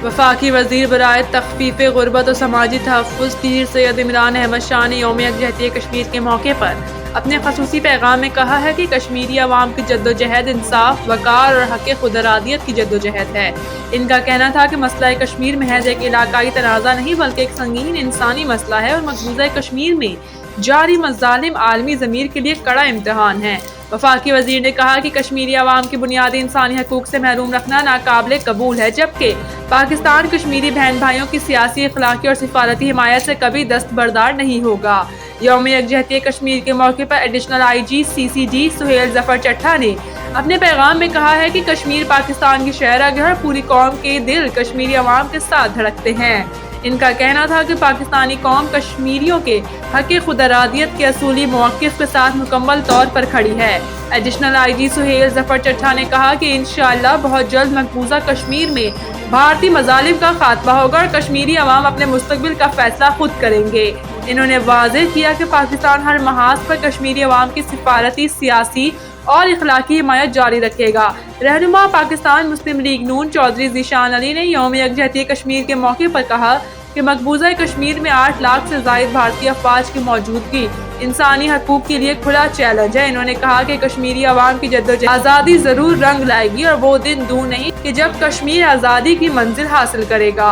वफाकी वज़ीर बराए तख़फ़ीफ़ ग़ुरबत और समाजी तहफ़्फ़ुज़ पीर सैयद इमरान अहमद शाह ने यौम यकजहती कश्मीर के मौके पर अपने ख़ुसूसी पैगाम में कहा है कि कश्मीरी अवाम की जद्दोजहद इंसाफ, वक़ार और हक़ खुदरादियत की जद्दोजहद है। इनका कहना था कि मसला कश्मीर महज एक इलाकाई तनाज़ा नहीं बल्कि एक संगीन इंसानी मसला है और मक़बूज़ा कश्मीर में जारी मज़ालिम आलमी ज़मीर के लिए कड़ा इम्तिहान है। वफाकी वज़ीर ने कहा कि कश्मीरी अवाम की बुनियादी इंसानी हकूक़ से महरूम रखना नाकाबिले कबूल है, जबकि पाकिस्तान कश्मीरी बहन भाइयों की सियासी, अखलाकी और सिफारती हिमायत से कभी दस्तबरदार नहीं होगा। यौम यकजहती कश्मीर के मौके पर additional IG CCD Suhail Zafar Chattha ने अपने पैगाम में कहा है कि कश्मीर पाकिस्तान की शहरगाह है, पूरी कौम के दिल कश्मीरी अवाम के साथ धड़कते हैं। इनका कहना था कि पाकिस्तानी कौम कश्मीरियों के हक़ खुदरादियत के असूली मौक़िफ़ के साथ मुकम्मल तौर पर खड़ी है। एडिशनल IG सुहेल ज़फ़र चट्ठा ने कहा कि इंशाअल्लाह बहुत जल्द मक़बूज़ा कश्मीर में भारतीय मज़ालिम का खात्मा होगा और कश्मीरी अवाम अपने मुस्तक़बिल का फ़ैसला खुद करेंगे। इन्होंने वाज़ेह किया कि पाकिस्तान हर महाज पर कश्मीरी अवाम की सिफारती, सियासी और इखलाकी हिमायत जारी रखेगा। रहनुमा पाकिस्तान मुस्लिम लीग नून चौधरी ज़ीशान अली ने यौम यकजहती कश्मीर के मौके पर कहा कि मक़बूज़ा कश्मीर में 8 लाख से ज़ायद भारतीय अफ़वाज की मौजूदगी इंसानी हकूक़ के लिए खुला चैलेंज है। इन्होंने कहा कि कश्मीरी अवाम की जद्दोजहद आज़ादी ज़रूर रंग लाएगी और वो दिन दूर नहीं कि जब कश्मीर आज़ादी की मंजिल हासिल करेगा।